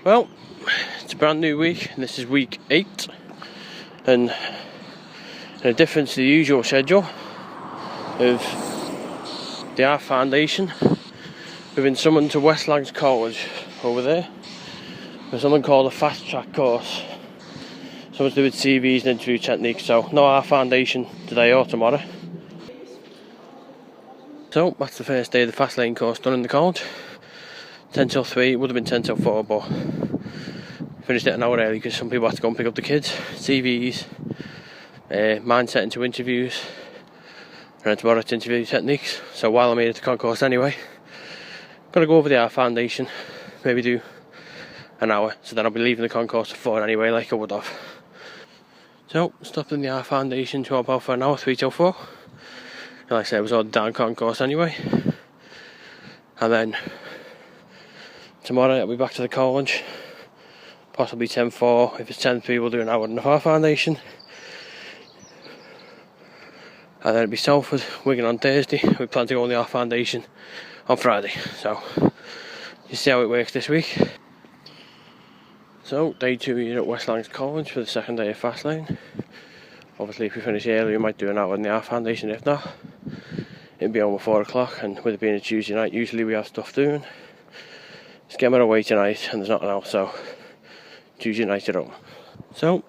Well, it's a brand new week, and this is week 8, and in a difference to the usual schedule of the Art Foundation, we've been summoned to West Lancs College over there for something called a fast track course. Something to do with CVs and interview techniques, so no Art Foundation today or tomorrow. So that's the first day of the fast lane course done in the college. 10 till 3, it would have been 10 till 4, but finished it an hour early because some people had to go and pick up the kids. CVs, mindset into interviews, and then tomorrow it's interview techniques. So while I'm here at the concourse anyway, I'm going to go over the Art Foundation, maybe do an hour, so then I'll be leaving the concourse at 4 anyway, like I would have. So, stopped in the Art Foundation to help out for an hour, 3 till 4. And like I said, it was all down concourse anyway. And then tomorrow I'll be back to the college, possibly 10:04. If it's 10:03, we'll do an hour in the Art Foundation. And then it'll be Salford, Wigan on Thursday. We plan to go on the Art Foundation on Friday. So, you see how it works this week. So, day 2 here at West Lancs College for the second day of Fastlane. Obviously, if we finish early, we might do an hour in the Art Foundation. If not, it'll be over 4 o'clock. And with it being a Tuesday night, usually we have stuff doing. Skimmer away tonight, and there's nothing else, so Tuesday night at home. So,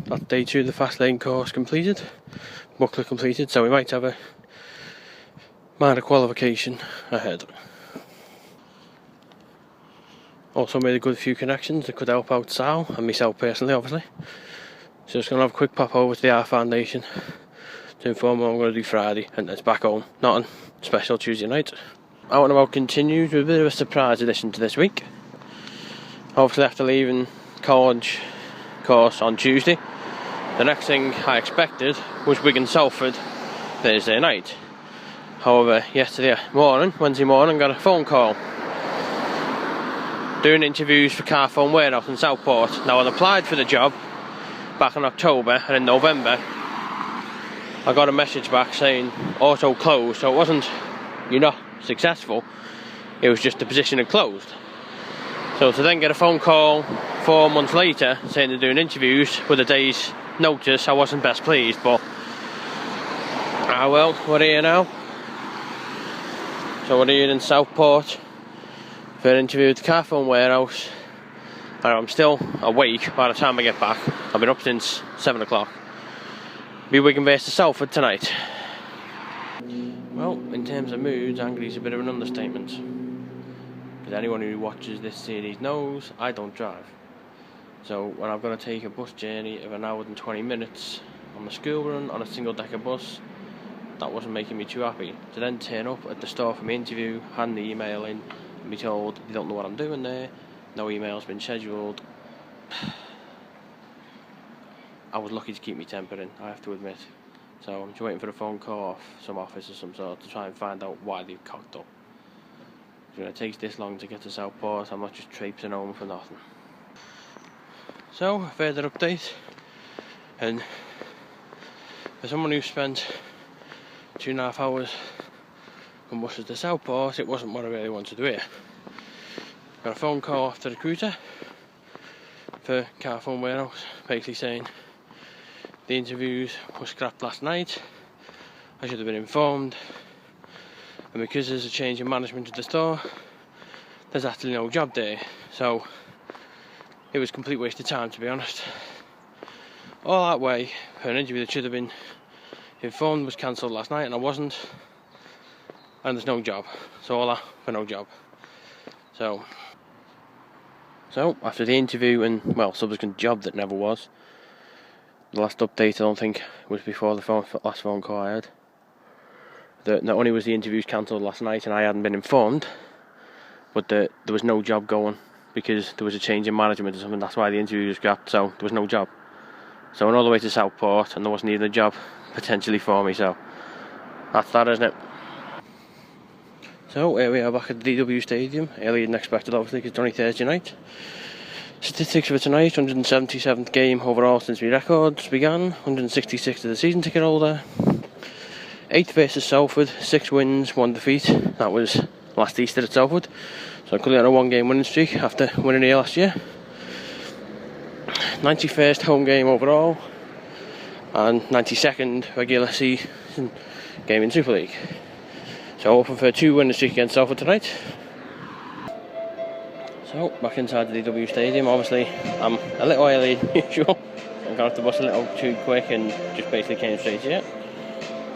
that's day 2 of the Fastlane course completed. Booklet completed, so we might have a minor qualification ahead. Also made a good few connections that could help out Sal and myself personally, obviously. So just going to have a quick pop over to the Art Foundation to inform what I'm going to do Friday, and then it's back home. Nothing special Tuesday night. Out and About continues with a bit of a surprise addition to this week. Obviously after leaving college course on Tuesday, the next thing I expected was Wigan Salford Thursday night. However, Wednesday morning, got a phone call doing interviews for Carphone Warehouse in Southport. Now, I'd applied for the job back in October, and in November I got a message back saying auto closed, so it wasn't you're not successful, it was just the position had closed. So to then get a phone call 4 months later saying they're doing interviews with a day's notice, I wasn't best pleased, but well, we're here now. So we're here in Southport for an interview with the Carphone Warehouse, and I'm still awake by the time I get back. I've been up since 7 o'clock. Be Wigan versus Salford tonight. Well, in terms of moods, angry is a bit of an understatement. Because anyone who watches this series knows I don't drive. So when I've got to take a bus journey of an hour and 20 minutes on the school run on a single decker bus, that wasn't making me too happy. To then turn up at the store for my interview, hand the email in, and be told you don't know what I'm doing there, no email's been scheduled. I was lucky to keep my temper in, I have to admit. So I'm just waiting for a phone call off some office of some sort to try and find out why they've cocked up. When it takes this long to get to Southport, I'm not just traipsing home for nothing. So, further update, and for someone who spent 2.5 hours on buses to Southport, it wasn't what I really wanted to hear. Got a phone call off the recruiter for Carphone Warehouse, basically saying the interviews were scrapped last night. I should have been informed, and because there's a change in management at the store, there's actually no job there. So it was a complete waste of time, to be honest. All that way for an interview that should have been informed was cancelled last night, and I wasn't, and there's no job. So all that for no job. So after the interview and, well, subsequent job that never was, the last update I don't think was before the last phone call I had. Not only was the interviews cancelled last night and I hadn't been informed, but there was no job going because there was a change in management or something. That's why the interview was scrapped, so there was no job. So I went all the way to Southport and there wasn't even a job potentially for me, so that's that, isn't it? So here we are back at the DW Stadium, earlier than expected obviously because it's only Thursday night. Statistics for tonight: 177th game overall since my records began, 166 to the season ticket holder, 8th versus Salford, 6 wins, 1 defeat. That was last Easter at Salford, so I'm currently on a 1-game winning streak after winning here last year. 91st home game overall and 92nd regular season game in Super League. So hoping for a 2-win streak against Salford tonight. So back inside the DW Stadium. Obviously I'm a little early than usual. I'm going to have to bus a little too quick and just basically came straight here.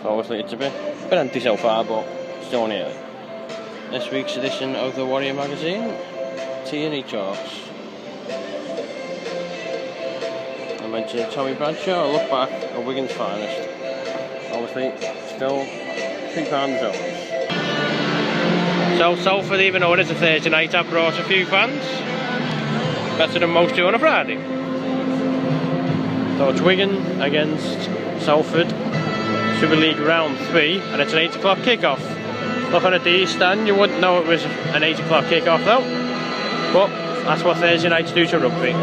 So obviously it's a bit empty so far, but still on early. This week's edition of the Warrior magazine, T&E charts. I mentioned Tommy Bradshaw, a look back at Wigan's finest. Obviously still £3 zones. So Salford, even though it is a Thursday night, have brought a few fans. Better than most do on a Friday. So it's Wigan against Salford, Super League round 3, and it's an 8 o'clock kickoff. Looking at the East Stand, you wouldn't know it was an 8 o'clock kickoff though. But that's what Thursday nights do to rugby.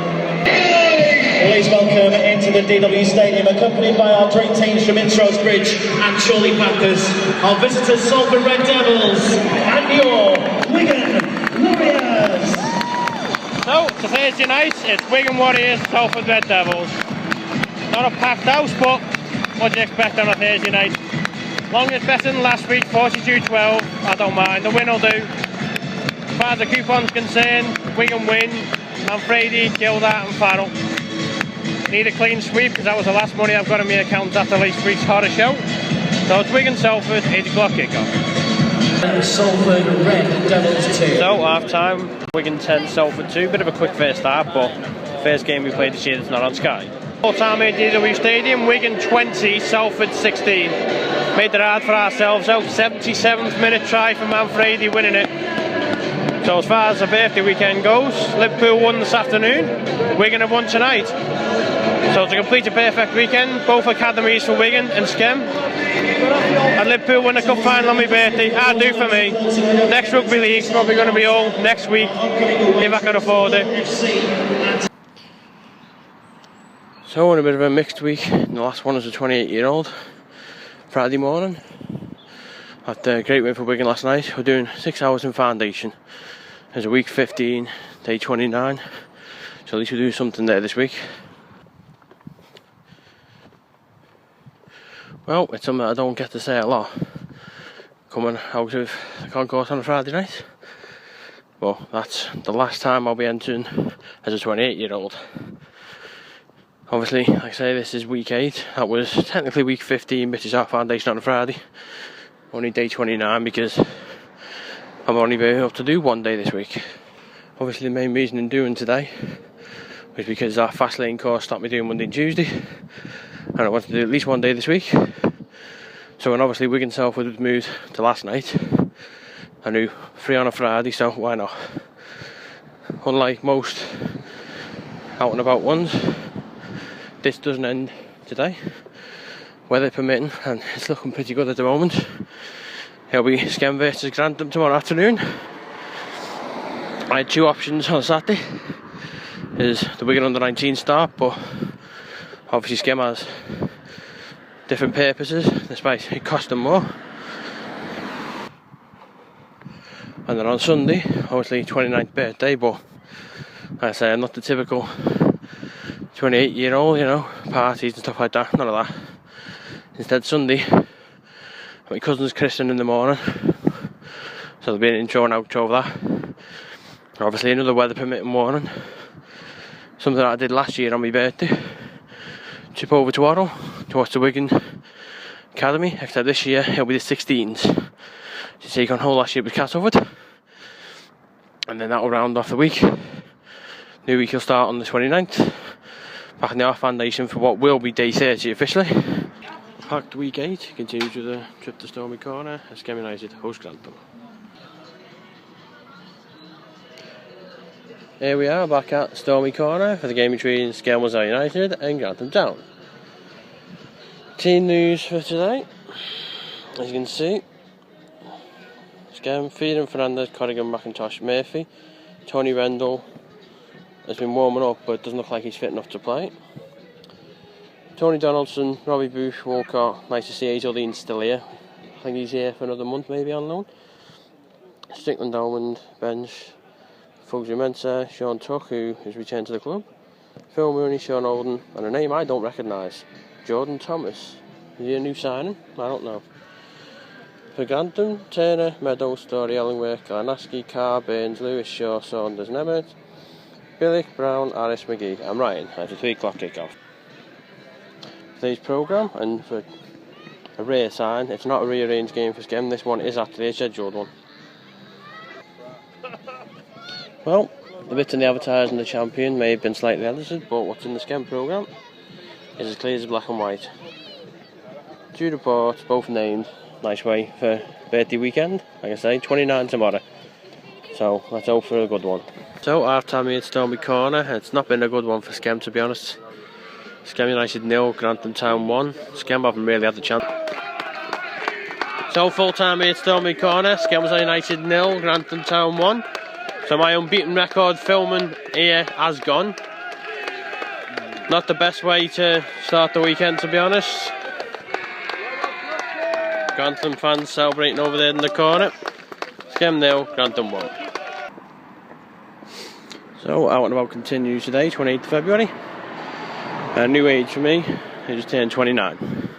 Please welcome into the DW Stadium, accompanied by our great teams from Innsrose Bridge and Chorley Panthers, our visitors Salford Red Devils and your Wigan Warriors. So it's a Thursday night, it's Wigan Warriors, Salford Red Devils. Not a packed house, but what do you expect on a Thursday night? Long as better than last week, 42-12, I don't mind, the win will do. As far as the coupon's concerned, Wigan win, Manfredi, Gildart and Farrell. Need a clean sweep because that was the last money I've got in my account after last week's horror show. So it's Wigan Salford, 8 o'clock kickoff. And Salford Red Devils 2. So half time, Wigan 10, Salford 2. Bit of a quick first half, but first game we played this year that's not on Sky. Full time at DW Stadium, Wigan 20, Salford 16. Made it hard for ourselves out. 77th minute try for Manfredi, winning it. So as far as the birthday weekend goes, Liverpool won this afternoon, Wigan have won tonight. So to complete a perfect weekend, both academies for Wigan and Skem. And Liverpool win the cup final on my birthday, that'll do for me. Next rugby league's probably going to be all next week, if I can afford it. So in a bit of a mixed week, the last one was a 28-year-old, Friday morning. After a great win for Wigan last night, we're doing 6 hours in foundation. There's a week 15, day 29, so at least we'll do something there this week. Well, it's something I don't get to say a lot, coming out of the concourse on a Friday night. Well, that's the last time I'll be entering as a 28-year-old. Obviously, like I say, this is week 8. That was technically week 15, which is our foundation on a Friday. Only day 29 because I'm only been able to do one day this week. Obviously the main reason in doing today was because our fast lane course stopped me doing Monday and Tuesday, and I wanted to do at least one day this week. So when obviously Wigan Salford was moved to last night, I knew 3 on a Friday, so why not? Unlike most out and about ones, this doesn't end today, weather permitting, and it's looking pretty good at the moment. It'll be Skem versus Grantham tomorrow afternoon. I had 2 options on Saturday. Is the Wigan under-19 start, but obviously Skem has different purposes, despite it cost them more. And then on Sunday, obviously 29th birthday, but like I say, I'm not the typical 28-year-old, you know, parties and stuff like that, none of that. Instead, Sunday, my cousin's christening in the morning, so there'll be an intro and outro of that. Obviously another weather permitting morning, something that I did last year on my birthday. Trip over to Orrell to watch the Wigan Academy, except this year it'll be the 16s to take on whole last year with Castleford, and then that'll round off the week. New week will start on the 29th, back in the Arf Foundation for what will be day 30 officially. Packed week 8 continues with a trip to Stormy Corner as Skem United host Grantham. Here we are back at Stormy Corner for the game between Skem United and Grantham Town. Team news for today, as you can see, Skem, Feedon, Fernandez, Corrigan, McIntosh, Murphy. Tony Rendell has been warming up but doesn't look like he's fit enough to play. Tony Donaldson, Robbie Booth, Walcott. Nice to see Hazeldine still here. I think he's here for another month, maybe on loan. Strickland, Almond, bench. Fugsy Mensah, Sean Tuck, who has returned to the club. Phil Mooney, Sean Holden, and a name I don't recognise, Jordan Thomas. Is he a new signing? I don't know. For Grantham, Turner, Meadows, Story, Ellingworth, Garnaski, Carr, Burns, Lewis, Shaw, Saunders, Nemeth, Billick, Brown, Harris, McGee. I'm writing. It's a 3 o'clock kick-off. Today's programme, and for a rare sign, it's not a rearranged game for Skem. This one is actually a scheduled one. Well, the bits in the advertising of the champion may have been slightly edited, but what's in the Skem programme is as clear as black and white. 2 reports, both named. Nice way for birthday weekend, like I say, 29 tomorrow. So let's hope for a good one. So half time here at Stormy Corner. It's not been a good one for Skem, to be honest. Skem United 0, Grantham Town 1. Skem haven't really had the chance. So full time here at Stormy Corner. Skem United 0, Grantham Town 1. So my unbeaten record filming here has gone. Not the best way to start the weekend, to be honest. Grantham fans celebrating over there in the corner. Skem 0, Grantham 1. So Out and About continues today, 28th February. A new age for me. I just turned 29.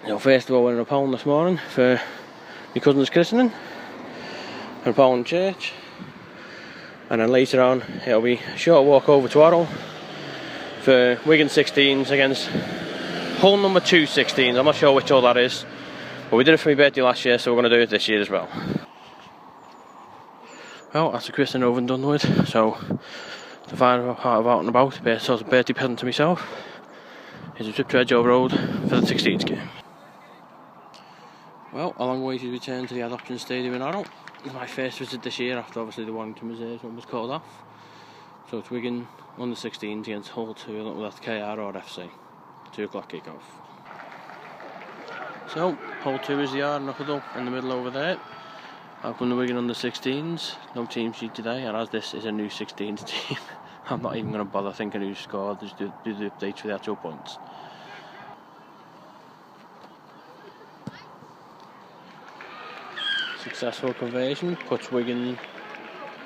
So first of all, we're in a Poland this morning for my cousin's christening in a Poland church. And then later on, it'll be a short walk over to Orrell for Wigan 16s against Hull number 2 16s. I'm not sure which all that is. But we did it for my birthday last year, so we're going to do it this year as well. Well, that's the christening over and done with. So, the final part of Out and About, a sort of birthday present to myself, is a trip to Edgehill Road for the 16s game. Well, a long way to return to the Adoption Stadium in Orrell. It's my first visit this year after obviously the Warrington Reserves one was called off. So it's Wigan on the 16s against Hull 2, I don't know if that's KR or FC. 2 o'clock kick-off. So, Hull 2 is the yard, Knuckledale in the middle over there. Out from the Wigan on the 16s, no team sheet today, and as this is a new 16s team, I'm not even going to bother thinking who scored, just do the updates for the actual points. Successful conversion puts Wigan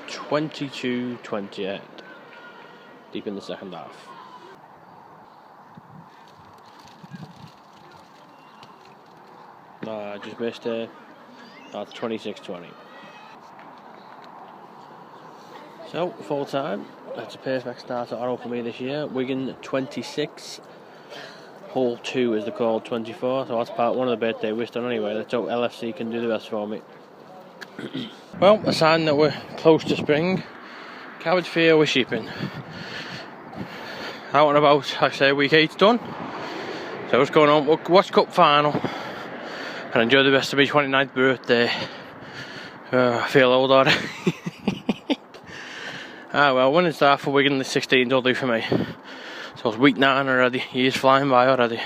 22-20 ahead, deep in the second half. I just missed it. That's 26-20. So, full time. That's a perfect start at Orrell for me this year. Wigan 26. Hull 2 is the call 24. So that's part 1 of the birthday wish done anyway. Let's hope LFC can do the best for me. Well, a sign that we're close to spring. Cabbage field with sheeping. Out and About, like I say, week 8's done. So what's going on? Watch Cup final. And enjoy the rest of my 29th birthday. I feel old already. Well, winning start for Wigan in the 16s will do for me. So it's week 9 already. Years flying by already.